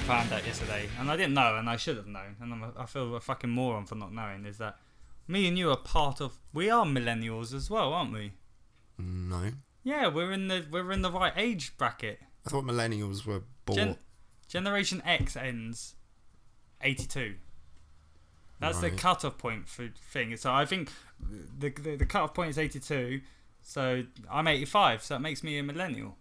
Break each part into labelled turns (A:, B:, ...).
A: found out yesterday, and I didn't know, and I should have known, and I feel a fucking moron for not knowing, is that me and you are we are millennials as well, aren't we?
B: No.
A: Yeah, we're in the right age bracket.
B: I thought millennials were born.
A: Generation X ends 82. That's the
B: Right.
A: cut-off point for thing. So I think the cut-off point is 82. So I'm 85. So that makes me a millennial.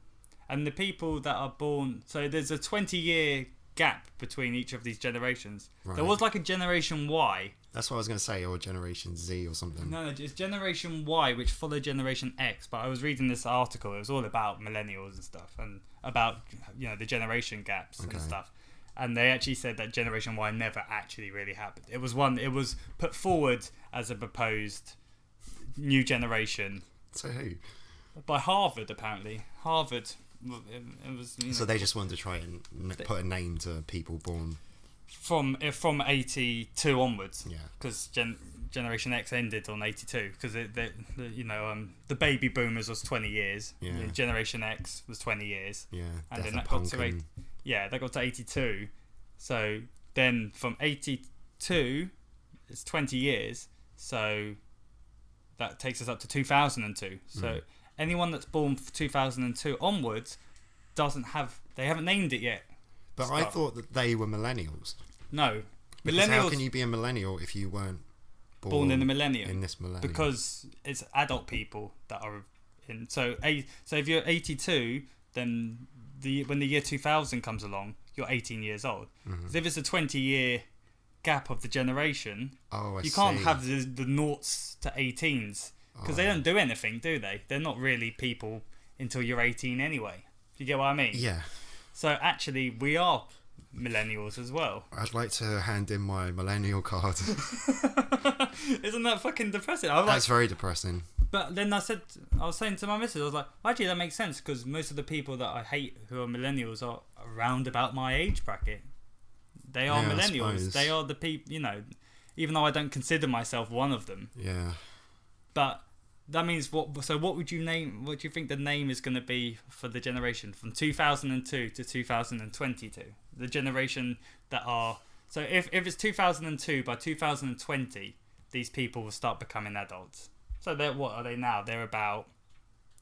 A: And the people that are born, so there's a 20-year gap between each of these generations.
B: Right.
A: There was like a Generation Y.
B: That's what I was going to say, or Generation Z or something.
A: No, it's Generation Y, which followed Generation X. But I was reading this article. It was all about millennials and stuff, and about the generation gaps and stuff. And they actually said that Generation Y never actually really happened. It was put forward as a proposed new generation.
B: So who?
A: By Harvard, apparently. Harvard. It was.
B: So they just wanted to try and put a name to people born
A: from 82 onwards.
B: Yeah.
A: Because Generation X ended on 82. Because the baby boomers was 20 years.
B: Yeah.
A: Generation X was 20 years.
B: Yeah.
A: And then that got to 82. So then from 82, it's 20 years. So that takes us up to 2002. So anyone that's born from 2002 onwards they haven't named it yet.
B: But I thought that they were millennials.
A: No.
B: Because how can you be a millennial if you weren't
A: born in the millennium?
B: In this millennium.
A: Because it's adult people that are in. So if you're 82, then when the year 2000 comes along, you're 18 years old.
B: Mm-hmm.
A: So if it's a 20-year gap of the generation,
B: I
A: you can't have the noughts to 18s because they don't do anything, do they? They're not really people until you're 18 anyway. Do you get what I mean?
B: Yeah.
A: So actually, we are millennials as well.
B: I'd like to hand in my millennial card.
A: Isn't that fucking depressing?
B: That's very depressing.
A: But then I was saying to my missus, I was like, actually that makes sense because most of the people that I hate who are millennials are around about my age bracket. They are millennials. They are the people, even though I don't consider myself one of them.
B: Yeah.
A: But that means what? So what would you name? What do you think the name is going to be for the generation from 2002 to 2022? The generation that are. So if it's 2002, by 2020, these people will start becoming adults. So what are they now? They're about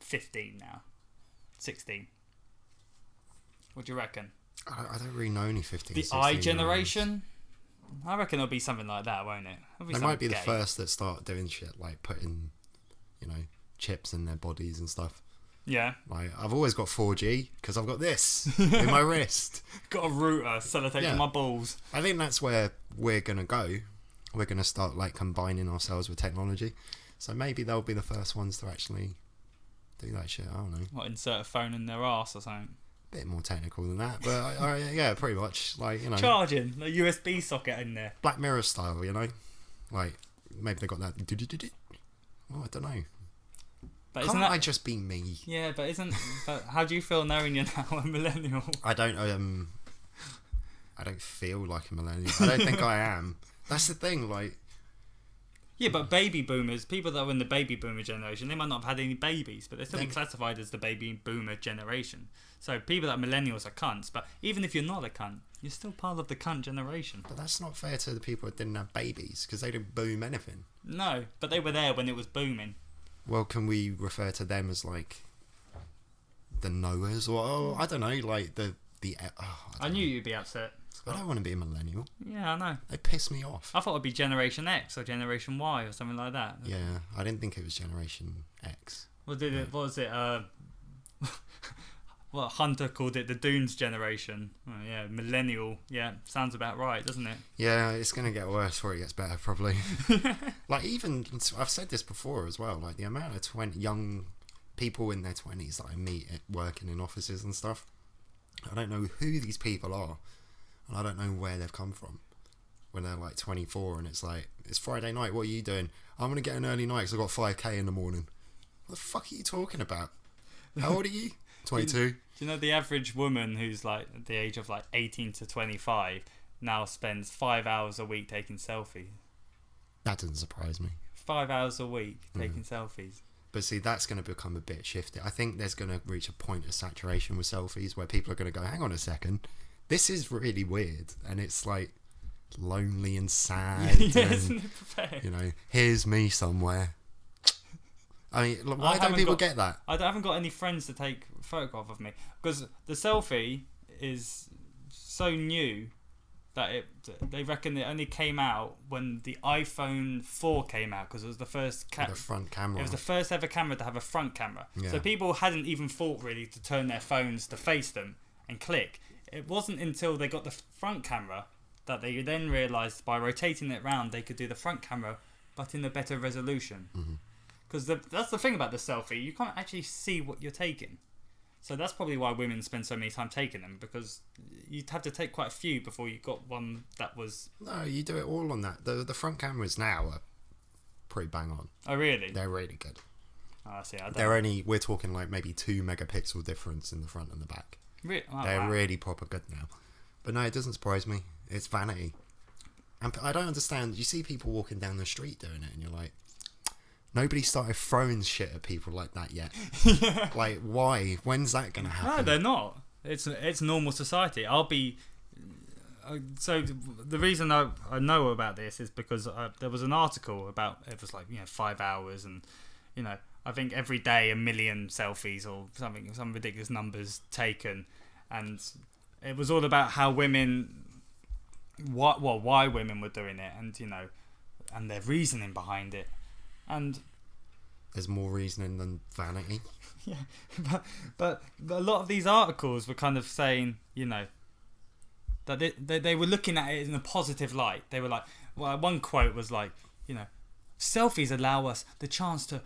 A: 15 now, 16. What do you reckon?
B: I don't really know any 15.
A: The I generation. I reckon it'll be something like that, won't it?
B: They might be the first that start doing shit like putting, chips in their bodies and stuff.
A: Yeah.
B: Like I've always got 4G because I've got this in my wrist.
A: Got a router sellotape to my balls.
B: I think that's where we're gonna go. We're gonna start like combining ourselves with technology. So maybe they'll be the first ones to actually do that shit. I don't know.
A: What, insert a phone in their arse or something?
B: Bit more technical than that, but yeah, pretty much. Like
A: charging a USB socket in there.
B: Black Mirror style, like maybe they got that. Oh, I don't know.
A: But
B: Can't I just be me?
A: Yeah, but how do you feel knowing you're now a millennial?
B: I don't feel like a millennial. I don't think I am. That's the thing, like.
A: Yeah, but baby boomers, people that are in the baby boomer generation, they might not have had any babies, but they're still being classified as the baby boomer generation. So people that are millennials are cunts, but even if you're not a cunt, you're still part of the cunt generation.
B: But that's not fair to the people that didn't have babies, because they didn't boom anything.
A: No, but they were there when it was booming.
B: Well, can we refer to them as like the knowers, or I don't know, like the?
A: I knew you'd be upset.
B: I don't want to be a millennial.
A: Yeah, I know.
B: They piss me off.
A: I thought it'd be Generation X or Generation Y or something like that.
B: Yeah, I didn't think it was Generation X.
A: What was it? What Hunter called it, the Dunes generation. Oh, yeah, millennial. Yeah, sounds about right, doesn't it?
B: Yeah, it's gonna get worse before it gets better, probably. Like even I've said this before as well. Like the amount of young people in their 20s that I meet working in offices and stuff. I don't know who these people are, and I don't know where they've come from. When they're like 24, and it's like it's Friday night. What are you doing? I'm gonna get an early night because I got 5k in the morning. What the fuck are you talking about? How old are you? 22.
A: Do you know the average woman who's like at the age of like 18 to 25 now spends 5 hours a week taking selfies?
B: That doesn't surprise me.
A: 5 hours a week taking selfies.
B: But see, that's going to become a bit shifty. I think there's going to reach a point of saturation with selfies where people are going to go, hang on a second, this is really weird, and it's like lonely and sad.
A: Yeah,
B: and,
A: isn't it pathetic?
B: you know, here's me somewhere. I mean, look, why don't
A: haven't
B: people
A: got-
B: get that?
A: I haven't got any friends to take a photograph of me because the selfie is so new that they reckon it only came out when the iPhone 4 came out because it was the first
B: The front camera.
A: it was the first ever camera to have a front camera.
B: Yeah.
A: So people hadn't even thought really to turn their phones to face them and click. It wasn't until they got the front camera that they then realised by rotating it around they could do the front camera but in a better resolution. Because that's the thing about the selfie, you can't actually see what you're taking. So that's probably why women spend so many time taking them, because you'd have to take quite a few before you got one that was...
B: No, you do it all on that. The front cameras now are pretty bang on.
A: Oh, really?
B: They're really good.
A: Oh, I see. I don't...
B: They're only, we're talking like maybe 2 megapixel difference in the front and the back.
A: Oh,
B: They're
A: wow.
B: really proper good now. But no, it doesn't surprise me. It's vanity. And I don't understand. You see people walking down the street doing it, and you're like, nobody started throwing shit at people like that yet. Like, why? When's that going to happen?
A: No, they're not. It's normal society. I'll be... So the reason I know about this is because there was an article about, it was like, 5 hours, and, I think every day 1 million selfies or something, some ridiculous numbers taken, and it was all about how women, why women were doing it, and and their reasoning behind it, and
B: There's more reasoning than vanity.
A: yeah, but a lot of these articles were kind of saying, that they were looking at it in a positive light. They were like, well, one quote was like, selfies allow us the chance to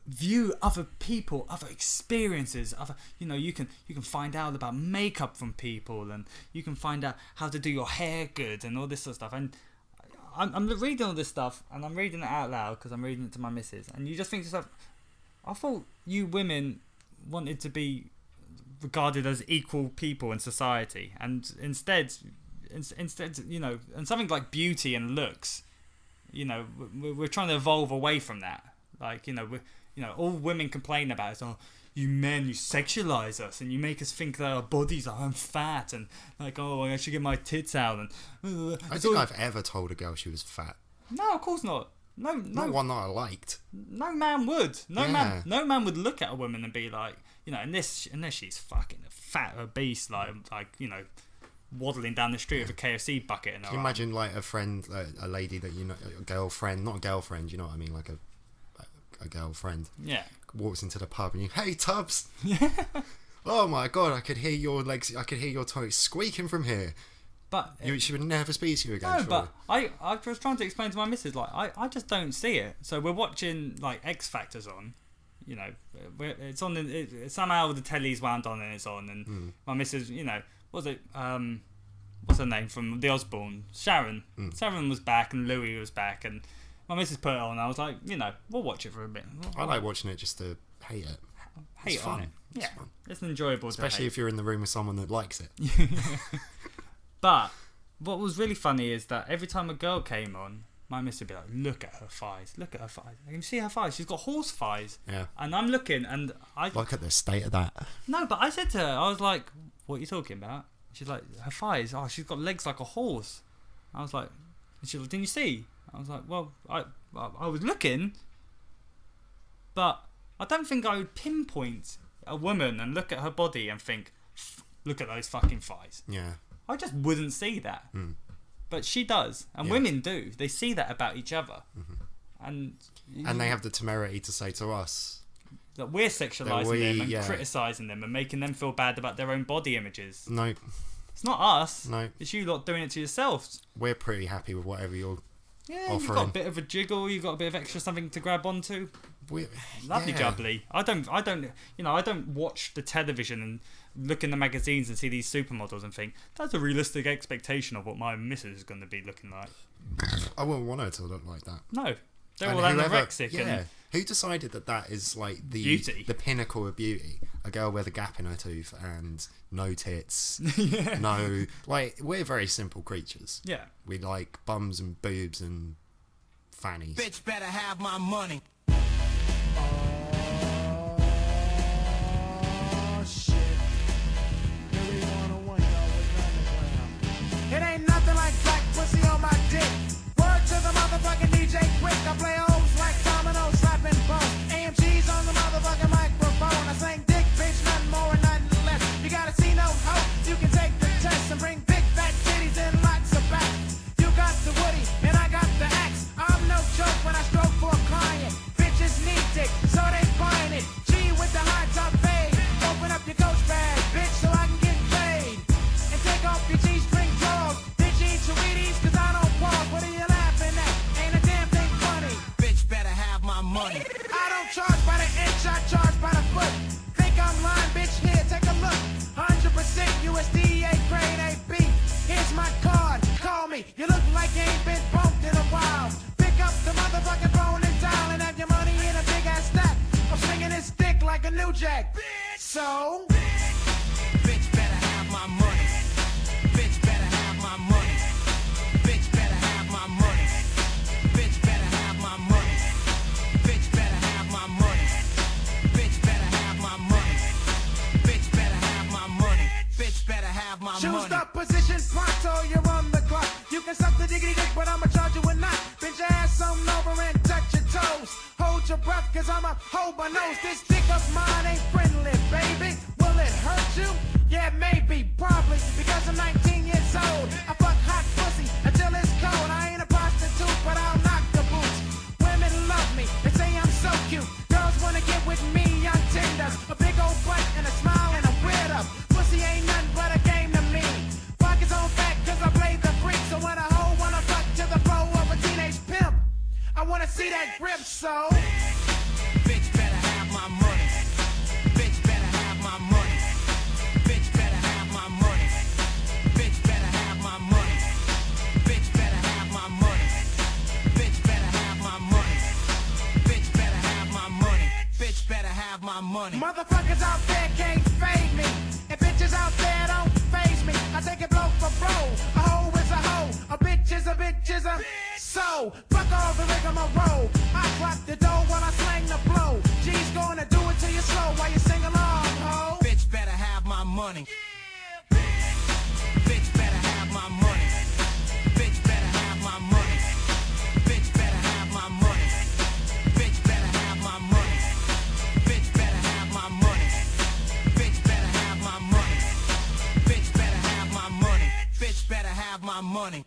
A: view other people, other experiences, other, you can find out about makeup from people, and you can find out how to do your hair good and all this sort of stuff. And I'm reading all this stuff, and I'm reading it out loud because I'm reading it to my missus, and you just think to yourself, I thought you women wanted to be regarded as equal people in society, and instead, and something like beauty and looks, we're trying to evolve away from that. Like, all women complain about is, oh, you men, you sexualize us and you make us think that our bodies are fat, and like, oh, I should get my tits out. And
B: I think I've ever told a girl she was fat.
A: No, of course not. No,
B: Not one that I liked.
A: no man would. No
B: Yeah.
A: man would look at a woman and be like, unless she's fucking fat, obese, like waddling down the street with a KFC bucket in her
B: Can you
A: arm.
B: imagine like a friend, a lady that a girlfriend, not a girlfriend, you know what I mean, like a girlfriend,
A: Yeah.
B: walks into the pub and hey Tubbs, oh my god, I could hear your legs, I could hear your toes squeaking from here.
A: But
B: She would never speak to you again.
A: no,
B: surely.
A: but I was trying to explain to my missus, like, I just don't see it. So we're watching like X Factor's on, it's on. Somehow the telly's wound on and it's on, and my missus, what's her name from the Osbourne? Sharon. Sharon was back and Louis was back, and my missus put it on. And I was like, we'll watch it for a bit.
B: I like watching it just to hate it.
A: Hate
B: It's
A: on
B: fun.
A: it.
B: It's
A: Yeah,
B: fun.
A: it's enjoyable.
B: Especially if you're in the room with someone that likes it.
A: But what was really funny is that every time a girl came on, my miss would be like, look at her thighs, look at her thighs. I can see her thighs. She's got horse thighs.
B: Yeah.
A: And I'm looking, and
B: Look at the state of that.
A: No, but I said to her, I was like, what are you talking about? She's like, her thighs, oh, she's got legs like a horse. I was like, and she was like, didn't you see? I was like, well, I was looking, but I don't think I would pinpoint a woman and look at her body and think, look at those fucking thighs.
B: Yeah.
A: I just wouldn't see that. But she does, and
B: Yeah.
A: women do. They see that about each other, and
B: And they have the temerity to say to us,
A: that we're sexualizing
B: we-
A: them and
B: yeah.
A: criticizing them and making them feel bad about their own body images.
B: no,
A: It's not us.
B: no,
A: It's you lot doing it to yourselves.
B: we're pretty happy with whatever you're
A: Yeah, you've got
B: offering.
A: a bit of a jiggle. You've got a bit of extra something to grab onto.
B: we
A: Lovely
B: yeah.
A: jubbly. I don't watch the television and look in the magazines and see these supermodels and think that's a realistic expectation of what my missus is going to be looking like.
B: I wouldn't want her to look like that.
A: No, they're
B: And
A: all
B: whoever-
A: anorexic
B: yeah.
A: and
B: Who decided that is like the
A: Beauty.
B: the pinnacle of beauty? A girl with a gap in her tooth and no tits, no, like, we're very simple creatures.
A: yeah.
B: We like bums and boobs and fannies.
C: Bitch better have my money.
D: Oh shit. Here we on a one, y'all, with
C: You look like you ain't been bumped in a while. Pick up the motherfucking phone and dial and have your money in a big ass stack. I'm swinging this stick like a new jack. So, bitch better have my money. Bitch better have my money. Bitch better have my money. Bitch better have my money. Bitch better have my money. Bitch better have my money. Bitch better have my money. Bitch better have my money. Choose the position, pronto, you're on the clock. You can suck the diggity dick, but I'ma charge you a knot. Bend your ass on over and touch your toes. Hold your breath, cause I'ma hold my nose. This dick of mine ain't friendly, baby. Will it hurt you? Yeah, maybe, probably, because I'm 19 years old. I fuck hot pussy until it's cold. I ain't a prostitute, but I'll knock the boots. Women love me, they say I'm so cute. Girls wanna get with me on Tinder. A big old butt and a smile and a weird up. Pussy ain't nothing but a game to me. Fuck his own back, cause I play the freak. So when a hoe wanna fuck to the bro of a teenage pimp, I wanna see that grip, so bitch better have my money. Bitch better have my money. Bitch better have my money. Bitch better have my money. Bitch better have my money. Bitch better have my money. Bitch better have my money. Bitch better have my money. Motherfuckers out there can't fade me. And bitches out there don't faze me. I take it blow for blow. A hoe is a hoe. A bitch is a bitch is a so fuck all the rigmarole. I clock the dough while I slang the blow. G's gonna do it till you slow while you sing along, ho. Bitch better have my money. Bitch better have my money. Bitch better have my money. Bitch better have my money. Bitch better have my money. Bitch better have my money. Bitch better have my money. Bitch better have my money. Bitch better have my money.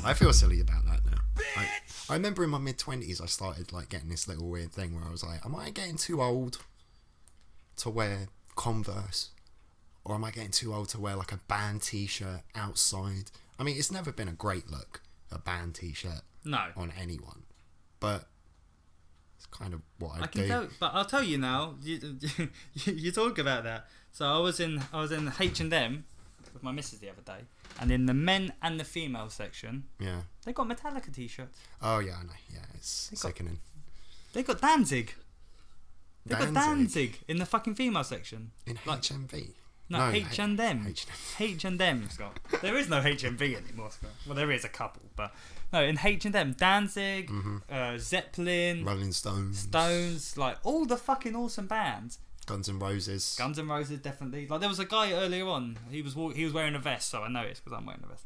B: I feel silly about that now. I remember in my mid-20s I started like getting this little weird thing where I was like, am I getting too old to wear Converse? Or am I getting too old to wear like a band t-shirt outside? I mean, it's never been a great look, a band t-shirt
A: No.
B: on anyone. But it's kind of what I
A: can
B: do.
A: tell, but I'll tell you now. You talk about that. So I was in H&M with my missus the other day, and in the men and the female section,
B: Yeah.
A: they got Metallica t-shirts.
B: Oh, yeah, I know. Yeah, it's sickening.
A: They got Danzig. They got
B: Danzig?
A: Danzig in the fucking female section.
B: In
A: Like-
B: HMV?
A: No, H&M.
B: H&M.
A: H&M, Scott. There is no HMV anymore, Scott. Well, there is a couple, but no, in H&M, Danzig, Zeppelin,
B: Rolling Stones.
A: Stones, like all the fucking awesome bands.
B: Guns N' Roses.
A: Guns N' Roses, definitely. Like there was a guy earlier on. He was wearing a vest, so I noticed because I'm wearing a vest.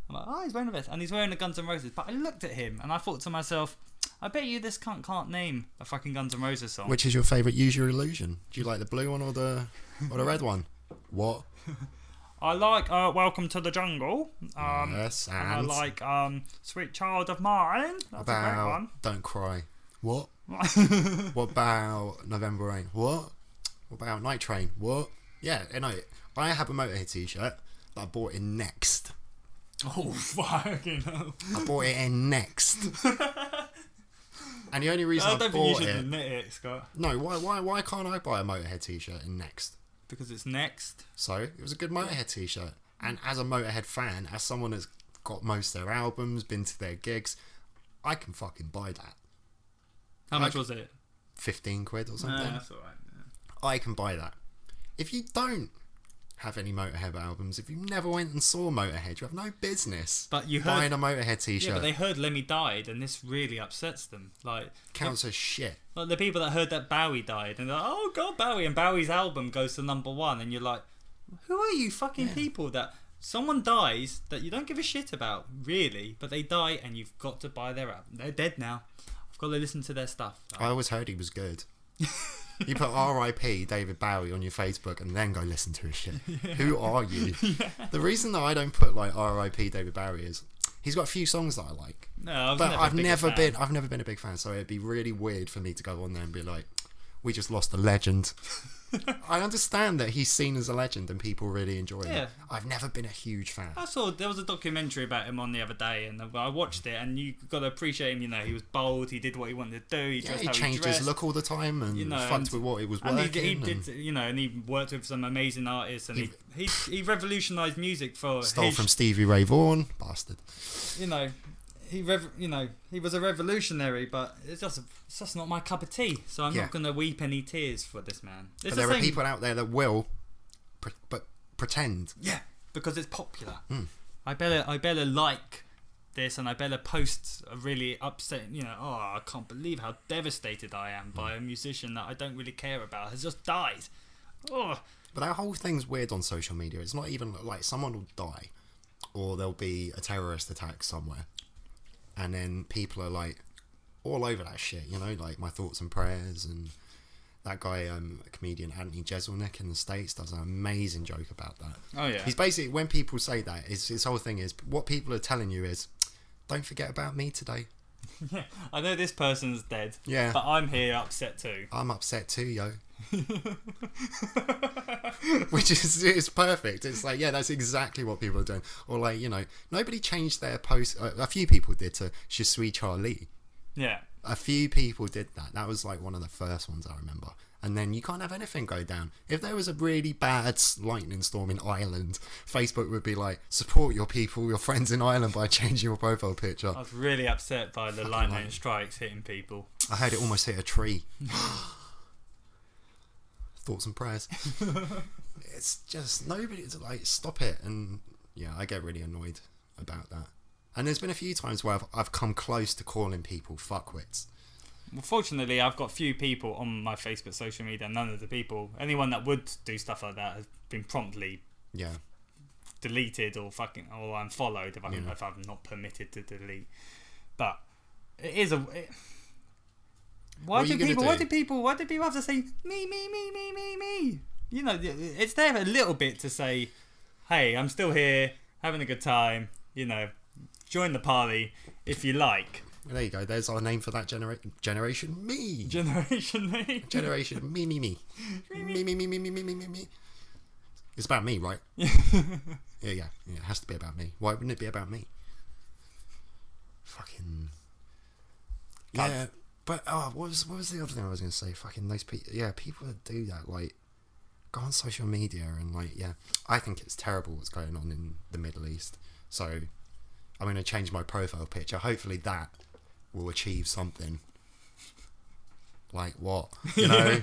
A: I'm like, oh, he's wearing a vest, and he's wearing a Guns N' Roses. But I looked at him and I thought to myself, I bet you this cunt can't name a fucking Guns N' Roses song.
B: Which is your favourite Use Your Illusion? Do you like the blue one or the red one? What?
A: I like Welcome to the Jungle.
B: Yes,
A: and I
B: and
A: like Sweet Child of Mine. That's a great
B: about
A: one.
B: Don't Cry. What? What about November Rain? What? What about Night Train? What? Yeah, you know, I have a Motorhead t-shirt that I bought in Next.
A: Oh fucking hell!
B: I bought it in Next. And the only reason
A: I
B: I
A: don't think you
B: bought
A: should
B: it...
A: admit it, Scott.
B: No, why can't I buy a Motorhead t-shirt in Next?
A: Because it's next.
B: So, it was a good Motorhead t-shirt. And as a Motorhead fan, as someone that's got most of their albums, been to their gigs, I can fucking buy that.
A: How much was it?
B: 15 quid or something.
A: That's alright. Yeah.
B: I can buy that. If you don't have any Motorhead albums, if you never went and saw Motorhead, you have no business
A: But you
B: buying
A: heard,
B: a Motorhead t-shirt.
A: yeah, but they heard Lemmy died, and this really upsets them. Like
B: Counts as shit.
A: Like the people that heard that Bowie died, and they're like, oh god, Bowie, and Bowie's album goes to #1, and you're like, who are you fucking people that someone dies that you don't give a shit about, really, but they die and you've got to buy their album. They're dead now. I've got to listen to their stuff.
B: I always heard he was good. You put R.I.P. David Bowie on your Facebook and then go listen to his shit. Who are you? The reason that I don't put like R.I.P. David Bowie is he's got a few songs that I like.
A: No,
B: but I've never been a big fan, so it'd be really weird for me to go on there and be like, we just lost a legend. I understand that he's seen as a legend and people really enjoy
A: Yeah.
B: him. I've never been a huge fan.
A: I saw there was a documentary about him on the other day, and I watched it, and you got to appreciate him. You know, he was bold. He did what he wanted to do. He
B: Yeah,
A: dressed
B: he
A: how
B: changed
A: he dressed.
B: his look all the time and
A: You know,
B: fucked
A: and-
B: with what it was
A: And
B: working.
A: he did, you know, and he worked with some amazing artists, and he revolutionised music for
B: Stole
A: his,
B: from Stevie Ray Vaughan, bastard.
A: you know, he was a revolutionary, but it's just not my cup of tea. So I'm
B: Yeah.
A: not gonna weep any tears for this man. It's
B: But
A: the
B: there are
A: same-
B: people out there that will, but pretend.
A: yeah, because it's popular.
B: Mm.
A: I better like this, and I better post a really upset. You know, oh, I can't believe how devastated I am by a musician that I don't really care about has just died. Oh,
B: But that whole thing's weird on social media. It's not even like someone will die, or there'll be a terrorist attack somewhere, and then people are like all over that shit. You know, like my thoughts and prayers, and that guy, comedian Anthony Jeselnik in the States, does an amazing joke about that.
A: oh yeah.
B: He's basically, when people say that, his whole thing is, what people are telling you is, don't forget about me today.
A: I know this person's dead.
B: Yeah.
A: But I'm here upset too.
B: I'm upset too, yo. Which is it's perfect. It's like, yeah, that's exactly what people are doing. Or like, you know, nobody changed their post. A few people did to Je suis Charlie.
A: Yeah.
B: A few people did that. That was like one of the first ones I remember. And then you can't have anything go down. If there was a really bad lightning storm in Ireland, Facebook would be like, support your people, your friends in Ireland by changing your profile picture.
A: I was really upset by the lightning strikes hitting people.
B: I heard it almost hit a tree. Thoughts and prayers. It's just nobody's like, stop it. And yeah, I get really annoyed about that. And there's been a few times where I've come close to calling people fuckwits.
A: Well, fortunately, I've got few people on my Facebook social media. None of the people, anyone that would do stuff like that, has been promptly
B: Yeah.
A: deleted or unfollowed if I'm not permitted to delete. But it is why
B: What are
A: do
B: you gonna
A: people have to say me? You know, it's there a little bit to say, hey, I'm still here having a good time, you know, join the party if you like.
B: Well, there you go. There's our name for that generation. Me.
A: Generation me.
B: Generation me. Me. It's about me, right? Yeah. It has to be about me. Why wouldn't it be about me? Fucking. Yeah. But what was the other thing I was going to say? Fucking those people. Yeah, people that do that, like, go on social media and like, yeah, I think it's terrible what's going on in the Middle East. So I'm going to change my profile picture. Hopefully that will achieve something. Like what? You know?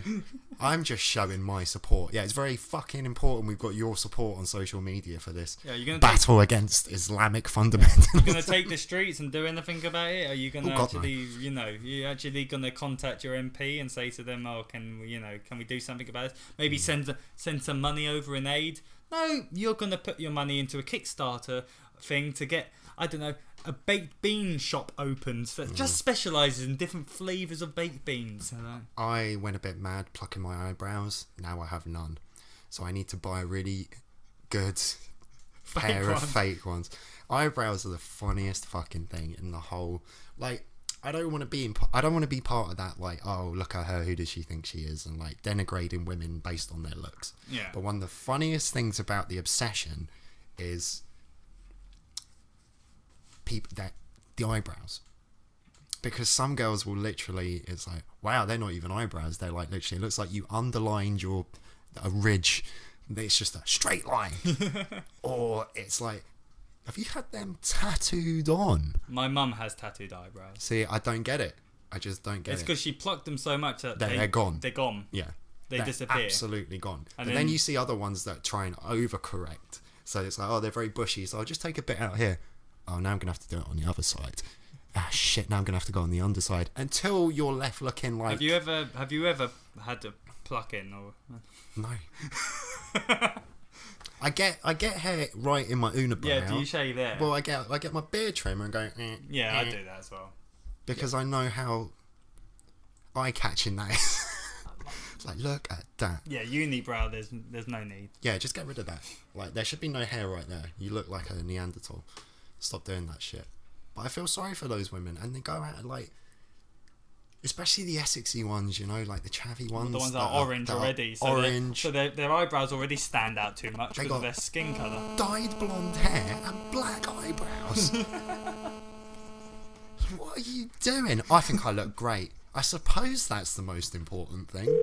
B: I'm just showing my support. Yeah, it's very fucking important we've got your support on social media for this
A: Yeah, you're gonna
B: battle against Islamic fundamentalism.
A: You're gonna take the streets and do anything about it? Are you gonna
B: God,
A: actually, you actually gonna contact your MP and say to them, "Oh, can we do something about this? Maybe send some money over in aid." No, you're gonna put your money into a Kickstarter thing to get, I don't know, a baked bean shop opened that just specialises in different flavours of baked beans.
B: I went a bit mad plucking my eyebrows. Now I have none. So I need to buy a really good pair of fake ones. Eyebrows are the funniest fucking thing in the whole. Like, I don't want to be part of that. Like, oh, look at her. Who does she think she is? And like denigrating women based on their looks.
A: Yeah.
B: But one of the funniest things about the obsession is the eyebrows. Because some girls will literally, it's like, wow, they're not even eyebrows. They're like, literally, it looks like you underlined a ridge. It's just a straight line. Or it's like, have you had them tattooed on?
A: My mum has tattooed eyebrows.
B: See, I don't get it. I just don't get
A: It's
B: it.
A: because she plucked them so much that
B: They're gone.
A: They're gone.
B: Yeah.
A: They
B: They're
A: disappear.
B: Absolutely gone.
A: And
B: But then
A: then
B: you see other ones that try and overcorrect. So it's like, oh, they're very bushy. So I'll just take a bit out here. Oh, now I'm going to have to do it on the other side. Ah, shit, now I'm going to have to go on the underside. Until you're left looking like...
A: Have you ever had to pluck in or...
B: No. I get hair right in my unibrow.
A: Yeah, do you shave there?
B: Well, I get my beard trimmer and go...
A: yeah, I do that as well.
B: Because I know how eye-catching that is. It's like, look at that.
A: Yeah, unibrow, there's no need.
B: Yeah, just get rid of that. Like, there should be no hair right there. You look like a Neanderthal. Stop doing that shit. But I feel sorry for those women, and they go out and like, Especially the Essexy ones, you know, like the chavvy ones.
A: The ones that are orange already. So
B: orange.
A: So their eyebrows already stand out too much
B: They
A: because of
B: got
A: their skin colour.
B: dyed blonde hair and black eyebrows. What are you doing? I think I look great. I suppose that's the most important thing.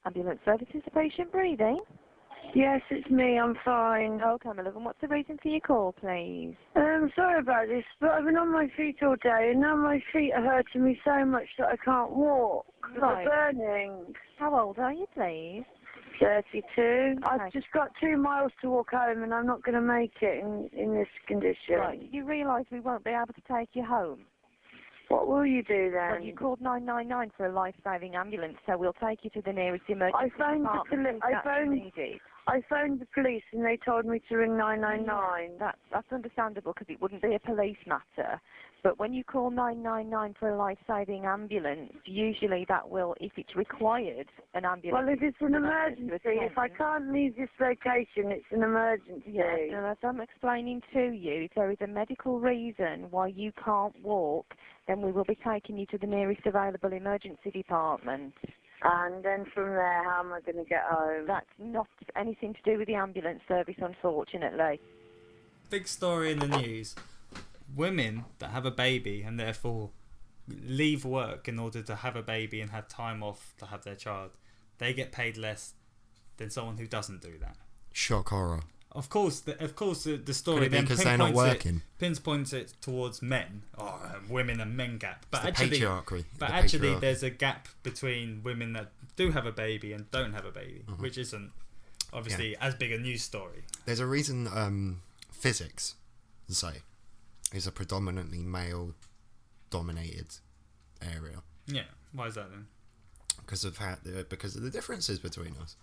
D: Ambulance services, the patient breathing?
E: Yes, it's me. I'm fine.
D: Okay, my love, and what's the reason for your call, please?
E: Sorry about this, but I've been on my feet all day, and now my feet are hurting me so much that I can't walk.
D: Right.
E: They're burning.
D: How old are you, please?
E: 32. I've
D: Okay.
E: just got 2 miles to walk home, and I'm not going to make it in this condition.
D: Right, you realise we won't be able to take you home?
E: What will you do then?
D: Well, you called 999 for a life-saving ambulance, so we'll take you to the nearest emergency
E: I phoned the
D: department
E: poli-
D: if
E: I
D: that's
E: phoned-
D: needed.
E: I phoned the police, and they told me to ring 999.
D: That's understandable because it wouldn't be a police matter. But when you call 999 for a life-saving ambulance, usually that will, if it's required, an ambulance.
E: Well, if it's an
D: will have to
E: emergency, if I
D: attend.
E: can't leave this location, it's an emergency.
D: Yes, and as I'm explaining to you, if there is a medical reason why you can't walk, then we will be taking you to the nearest available emergency department.
E: And then from there, how am I going to get home?
D: That's not anything to do with the ambulance service, unfortunately.
A: Big story in the news. Women that have a baby and therefore leave work in order to have a baby and have time off to have their child, they get paid less than someone who doesn't do that.
B: Shock horror.
A: Of course, the story
B: Could it be
A: then
B: because they're not working?
A: pinpoints it towards men, or women and men gap. But
B: It's the
A: actually,
B: patriarchy.
A: but
B: The
A: actually,
B: patriarchy.
A: there's a gap between women that do have a baby and don't have a baby, which isn't obviously as big a news story.
B: There's a reason physics, say, is a predominantly male-dominated area
A: Yeah, why is that then?
B: because of the differences between us.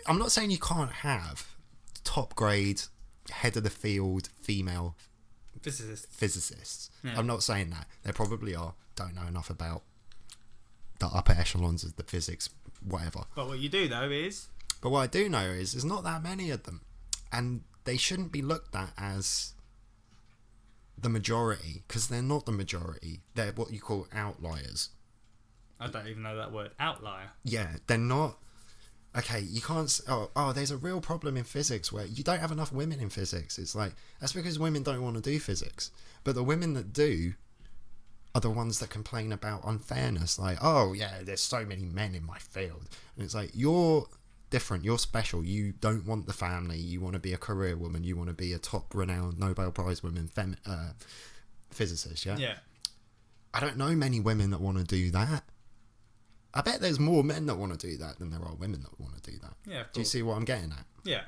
B: I'm not saying you can't have top grade, head of the field female physicists.
A: Yeah.
B: I'm not saying that. There probably are. Don't know enough about the upper echelons of the physics, whatever.
A: But what you do though is
B: But what I do know is there's not that many of them, and they shouldn't be looked at as the majority because they're not the majority. They're what you call outliers.
A: I don't even know that word, outlier.
B: Yeah, they're not. Okay, you can't. There's a real problem in physics where you don't have enough women in physics. It's like that's because women don't want to do physics, but the women that do are the ones that complain about unfairness. Like, oh yeah, there's so many men in my field, and it's like you're different. You're special. You don't want the family. You want to be a career woman. You want to be a top renowned Nobel Prize woman physicist. Yeah.
A: Yeah.
B: I don't know many women that want to do that. I bet there's more men that want to do that than there are women that want to do that.
A: Yeah, of
B: Do you
A: course.
B: see what I'm getting at?
A: Yeah.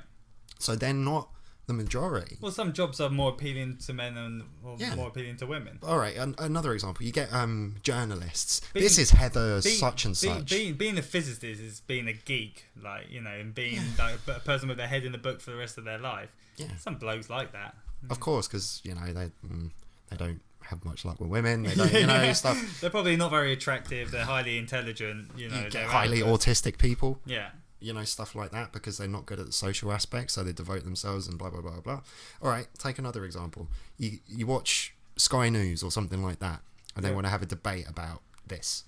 B: So they're not the majority.
A: Well, some jobs are more appealing to men and
B: Yeah.
A: more appealing to women.
B: All right, another example. You get journalists.
A: Being-
B: This is Heather such and such.
A: Being a physicist is being a geek, like, you know, and being like a person with their head in the book for the rest of their life.
B: Yeah.
A: Some blokes like that.
B: Of course, because you know they don't have much luck with women. They don't, you know, stuff.
A: They're probably not very attractive. They're highly intelligent. You know,
B: You get
A: they're
B: highly
A: actors.
B: autistic people.
A: Yeah.
B: You know, stuff like that because they're not good at the social aspect, so they devote themselves and blah blah blah blah. All right, take another example. You watch Sky News or something like that, and they want to have a debate about this,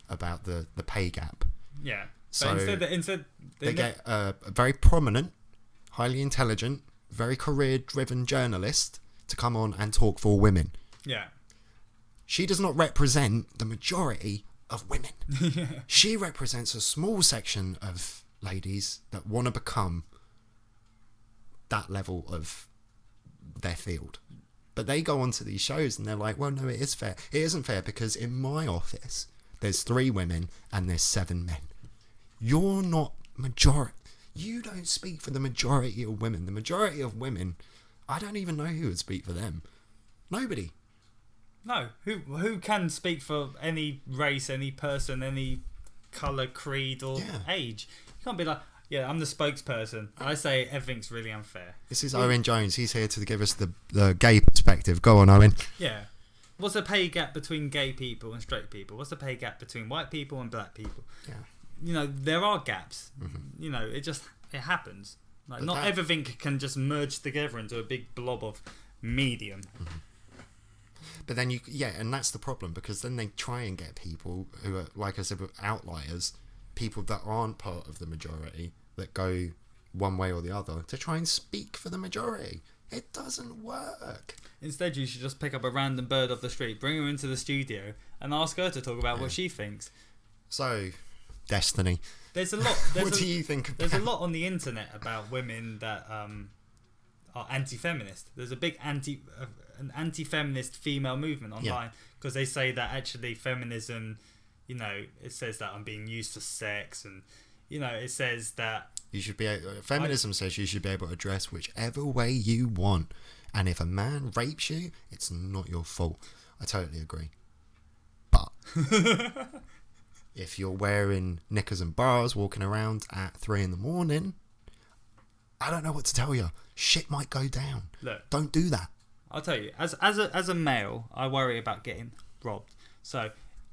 B: about the pay gap.
A: Yeah.
B: So
A: But instead
B: They get a very prominent, highly intelligent, very career-driven journalist to come on and talk for women.
A: Yeah.
B: She does not represent the majority of women. She represents a small section of ladies that want to become that level of their field. But they go onto these shows and they're like, well, no, it is fair. It isn't fair because in my office, there's 3 women and there's 7 men. You're not majority. You don't speak for the majority of women. The majority of women, I don't even know who would speak for them. Nobody.
A: No. Who can speak for any race, any person, any colour, creed, or age? You can't be like, yeah, I'm the spokesperson. I say everything's really unfair.
B: This is Owen Jones. He's here to give us the gay perspective. Go on, Owen.
A: Yeah. What's the pay gap between gay people and straight people? What's the pay gap between white people and black people?
B: Yeah.
A: there are gaps. It happens. Like,
B: But
A: not everything can just merge together into a big blob of medium.
B: But then and that's the problem, because then they try and get people who are, like I said, outliers, people that aren't part of the majority, that go one way or the other, to try and speak for the majority. It doesn't work.
A: Instead, you should just pick up a random bird off the street, bring her into the studio, and ask her to talk about what she thinks.
B: So, Destiny.
A: There's a lot.
B: What do you think?
A: There's a lot on the internet about women that are anti-feminist. There's a big anti-feminist female movement online, because they say that actually feminism, it says that I'm being used for sex, and it says that
B: you should be. Feminism says you should be able to dress whichever way you want, and if a man rapes you, it's not your fault. I totally agree. But if you're wearing knickers and bras, walking around at 3 a.m, I don't know what to tell you. Shit might go down.
A: Look,
B: don't do that.
A: I'll tell you, as a male, I worry about getting robbed. So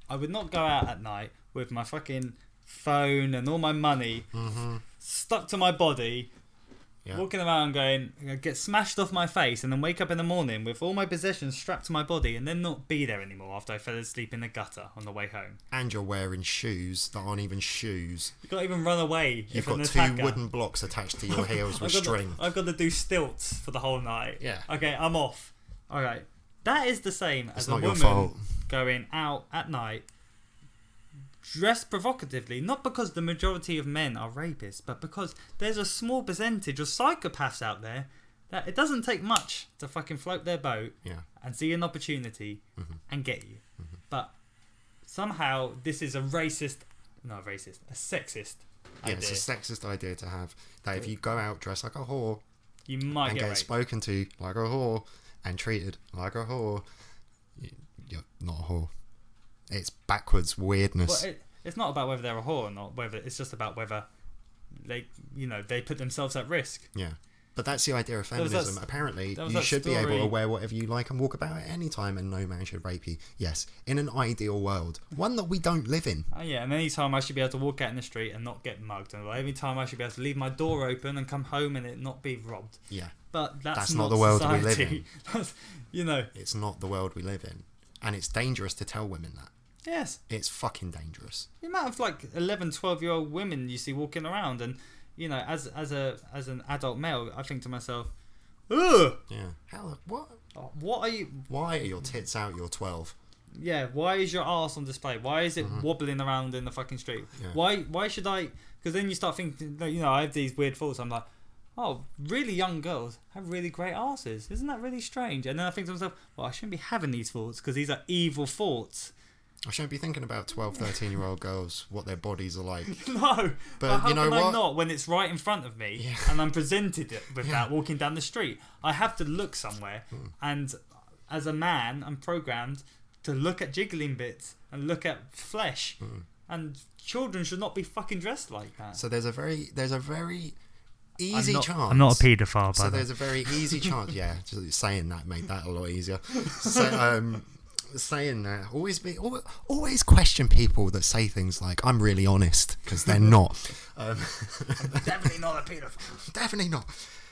A: I would not go out at night with my fucking phone and all my money stuck to my body, walking around going, get smashed off my face, and then wake up in the morning with all my possessions strapped to my body, and then not be there anymore after I fell asleep in the gutter on the way home.
B: And you're wearing shoes that aren't even shoes.
A: You can't even run away.
B: You've got two wooden blocks attached to your heels with string.
A: I've got to do stilts for the whole night.
B: Yeah.
A: Okay, I'm off. Alright. That is the same as a
B: not your
A: woman
B: fault.
A: going out at night dressed provocatively, not because the majority of men are rapists, but because there's a small percentage of psychopaths out there that it doesn't take much to fucking float their boat and see an opportunity and get you. But somehow this is a sexist idea.
B: Yeah, it's a sexist idea to have, that if you go out dressed like a whore,
A: you might
B: and
A: get
B: get
A: raped.
B: spoken to like a whore and treated like a whore, you're not a whore. It's backwards weirdness.
A: Well, it's not about whether they're a whore or not. It's just about whether they put themselves at risk.
B: Yeah, but that's the idea of feminism. Apparently, you should be able to wear whatever you like and walk about at any time, and no man should rape you. Yes, in an ideal world, one that we don't live in.
A: And any time I should be able to walk out in the street and not get mugged, and every time I should be able to leave my door open and come home and it not be robbed.
B: Yeah,
A: but that's
B: not the world we live
A: in.
B: It's not the world we live in, and it's dangerous to tell women that.
A: Yes.
B: It's fucking dangerous.
A: The amount of 11, 12-year-old women you see walking around, and as an adult male, I think to myself, ugh.
B: Yeah. What?
A: What are you?
B: Why are your tits out? You're 12.
A: Yeah. Why is your arse on display? Why is it wobbling around in the fucking street?
B: Yeah.
A: Why should I? Because then you start thinking, I have these weird thoughts. I'm like, oh, really young girls have really great arses. Isn't that really strange? And then I think to myself, well, I shouldn't be having these thoughts because these are evil thoughts.
B: I shouldn't be thinking about 12, 13-year-old girls, what their bodies are like.
A: No,
B: but
A: how
B: you know
A: can
B: what?
A: I not when it's right in front of me and I'm presented with that walking down the street? I have to look somewhere, and as a man, I'm programmed to look at jiggling bits and look at flesh, and children should not be fucking dressed like that.
B: So there's a very easy chance.
A: I'm not a paedophile,
B: so there's a very easy chance. Yeah, just saying that made that a lot easier. So saying that, always question people that say things like I'm really honest, because they're not.
A: Definitely not a paedophile.
B: Definitely not.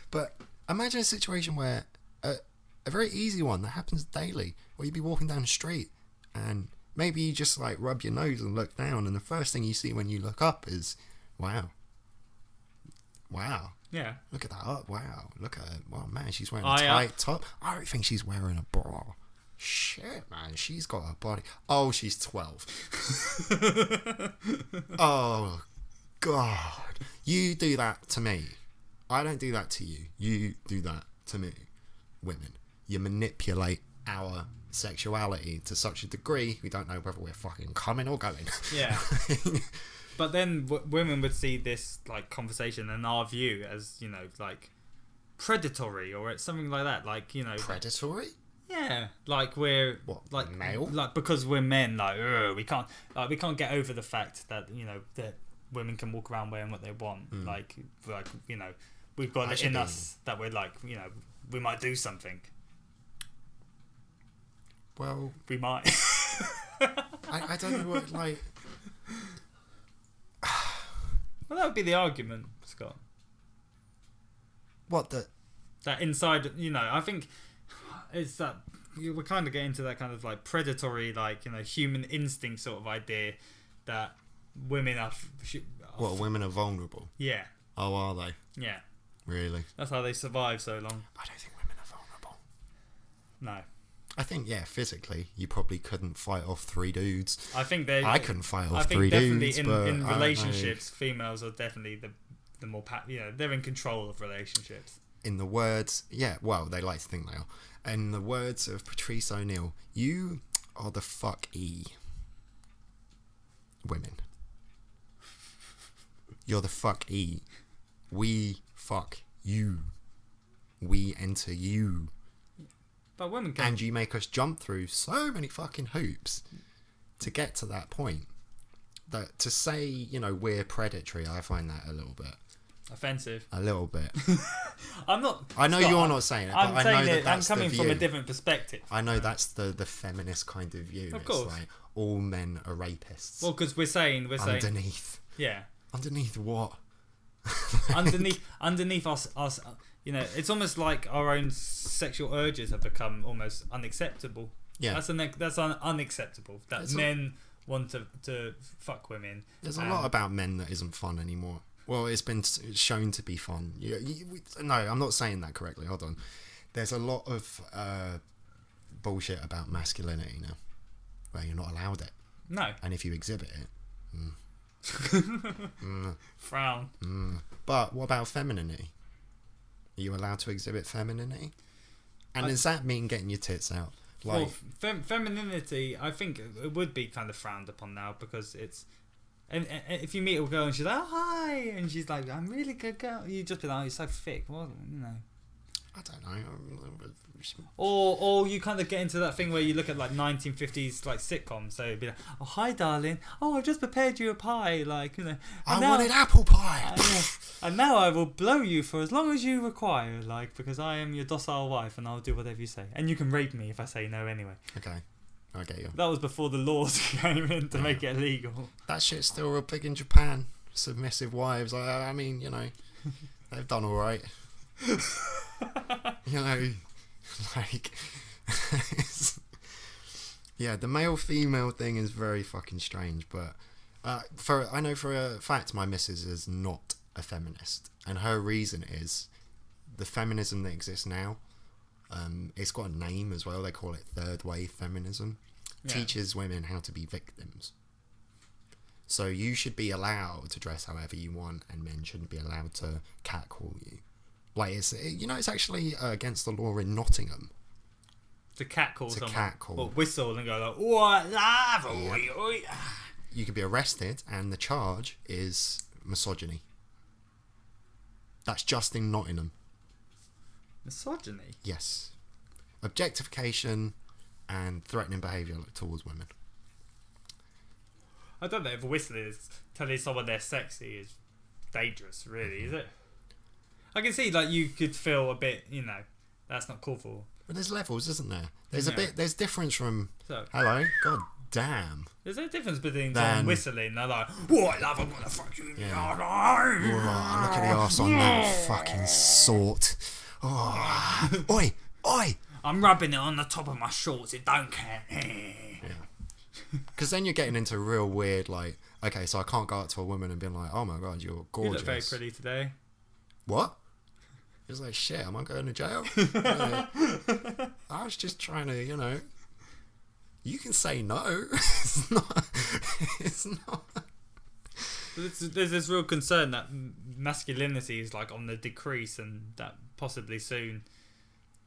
B: But imagine a situation where a very easy one that happens daily, where you'd be walking down the street and maybe you just rub your nose and look down, and the first thing you see when you look up is wow,
A: yeah,
B: look at that up, wow, look at her, wow, man, she's wearing a tight top. I don't think she's wearing a bra. Shit, man, she's got a body. Oh, she's 12. Oh, God. You do that to me. I don't do that to you. You do that to me. Women. You manipulate our sexuality to such a degree we don't know whether we're fucking coming or going.
A: Yeah. But then women would see this conversation and our view as, predatory or something like that.
B: Predatory?
A: Yeah, we're
B: male,
A: because we're men, we can't get over the fact that that women can walk around wearing what they want. We've got it in us that we're we might do something.
B: Well,
A: we might.
B: I don't know what
A: Well, that would be the argument, Scott.
B: What the?
A: That inside, I think it's that we're kind of getting to that kind of like predatory, like human instinct sort of idea that women are.
B: What, women are vulnerable?
A: Yeah.
B: Oh, are they?
A: Yeah.
B: Really?
A: That's how they survive so long.
B: I don't think women are vulnerable.
A: No.
B: I think, physically, you probably couldn't fight off 3 dudes.
A: I think
B: I couldn't fight off
A: I think
B: 3
A: definitely
B: dudes.
A: in relationships, females are definitely the more they're in control of relationships.
B: In the words, they like to think they are. In the words of Patrice O'Neill, you are the fuck-e women. You're the fuck-e. We fuck you. We enter you.
A: But women can.
B: And you make us jump through so many fucking hoops to get to that point. That to say, we're predatory, I find that a little bit
A: offensive.
B: A little bit.
A: I'm not.
B: I know you're not saying it, but I know that that's
A: I'm coming
B: the
A: from a
B: view.
A: different perspective.
B: I know that's the feminist kind of view.
A: Of course.
B: It's like all men are rapists.
A: Well, because we're saying
B: underneath.
A: Yeah.
B: Underneath what?
A: underneath us, it's almost like our own sexual urges have become almost unacceptable.
B: Yeah.
A: That's unacceptable. That men want to fuck women.
B: There's a lot about men that isn't fun anymore. Well, it's been shown to be fun. No, I'm not saying that correctly. Hold on. There's a lot of bullshit about masculinity now, where you're not allowed it.
A: No.
B: And if you exhibit it,
A: frown.
B: But what about femininity? Are you allowed to exhibit femininity? And does that mean getting your tits out? Like,
A: well, femininity, I think it would be kind of frowned upon now because it's. And if you meet a girl and she's like, "Oh, hi," and she's like, "I'm really good girl," you just be like, "Oh, you're so thick." Well,
B: I don't know.
A: Or you kind of get into that thing where you look at like 1950s like sitcoms. So it'd be like, "Oh, hi, darling. Oh, I've just prepared you a pie." Like,
B: I wanted apple pie.
A: And now I will blow you for as long as you require, like, because I am your docile wife and I'll do whatever you say. And you can rape me if I say no anyway.
B: Okay. I get you.
A: That was before the laws came in to make it illegal.
B: That shit's still real big in Japan. Submissive wives. I mean, they've done all right. Like, the male-female thing is very fucking strange. But I know for a fact my missus is not a feminist, and her reason is the feminism that exists now. It's got a name as well. They call it third wave feminism. Teaches women how to be victims. So you should be allowed to dress however you want, and men shouldn't be allowed to catcall you. Like, it's actually against the law in Nottingham.
A: To catcall someone.
B: Catcall.
A: Well, whistle and go like, "What love?"
B: You could be arrested, and the charge is misogyny. That's just in Nottingham.
A: Misogyny?
B: Yes. Objectification and threatening behaviour towards women.
A: I don't know if whistling is telling someone they're sexy is dangerous, really, is it? I can see, like, you could feel a bit, that's not cool for.
B: But there's levels, isn't there? There's difference from,
A: so,
B: hello, god damn.
A: There's a difference between someone whistling, they're like, "What, love, I'm gonna fuck you in the arse."
B: Oh, look at the arse on that fucking sort. Oh. Oi!
A: I'm rubbing it on the top of my shorts, it don't care.
B: Because then you're getting into real weird, like, okay, so I can't go up to a woman and be like, "Oh my god, you're gorgeous.
A: You look very pretty today."
B: What? It's like, shit, am I going to jail? I was just trying to, you can say no. It's not.
A: There's this real concern that masculinity is like on the decrease, and that possibly soon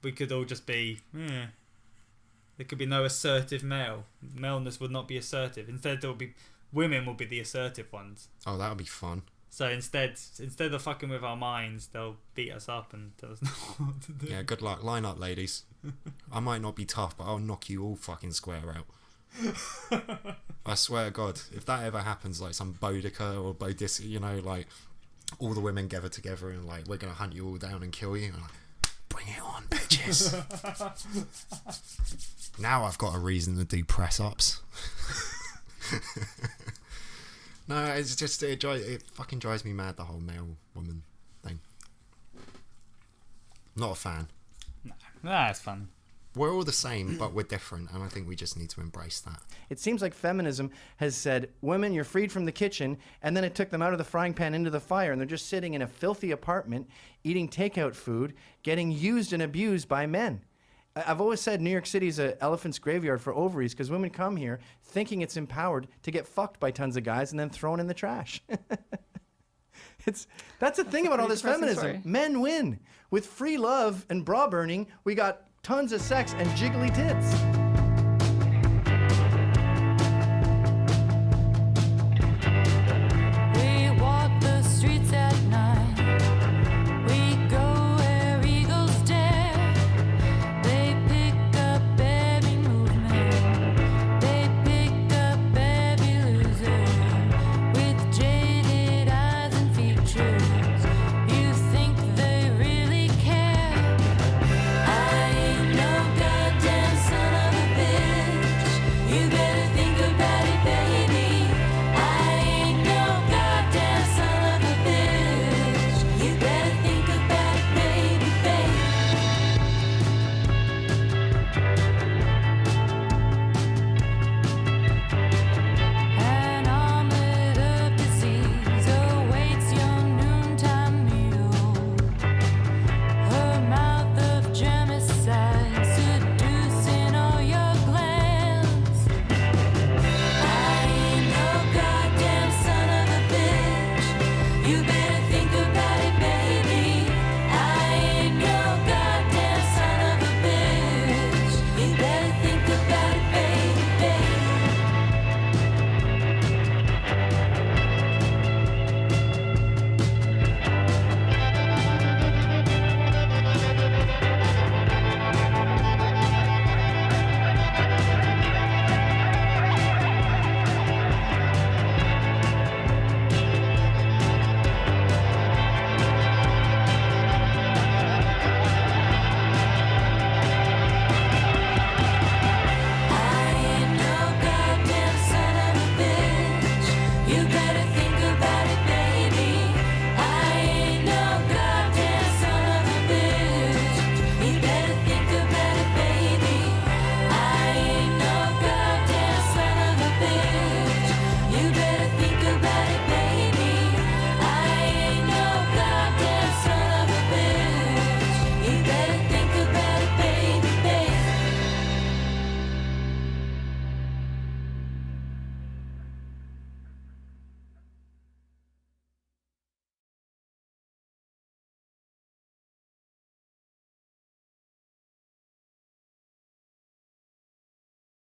A: we could all just be, there could be no assertive male. Maleness would not be assertive. Instead, women will be the assertive ones.
B: Oh, that would be fun.
A: So instead of fucking with our minds, they'll beat us up and tell us not what to do.
B: Yeah, good luck. Line up, ladies. I might not be tough, but I'll knock you all fucking square out. I swear to God, if that ever happens, like some Boudica or Bodhisattva, like all the women gather together and like, we're going to hunt you all down and kill you. And like, bring it on, bitches. Now I've got a reason to do press-ups. No, it's just it fucking drives me mad, the whole male woman thing. Not a fan.
A: That's funny.
B: We're all the same, but we're different, and I think we just need to embrace that.
F: It seems like feminism has said, women, you're freed from the kitchen, and then it took them out of the frying pan into the fire, and they're just sitting in a filthy apartment, eating takeout food, getting used and abused by men. I've always said New York City is an elephant's graveyard for ovaries, because women come here thinking it's empowered to get fucked by tons of guys and then thrown in the trash. That's the thing about all this feminism.
G: story.
F: Men win. With free love and bra burning, we got tons of sex and jiggly tits.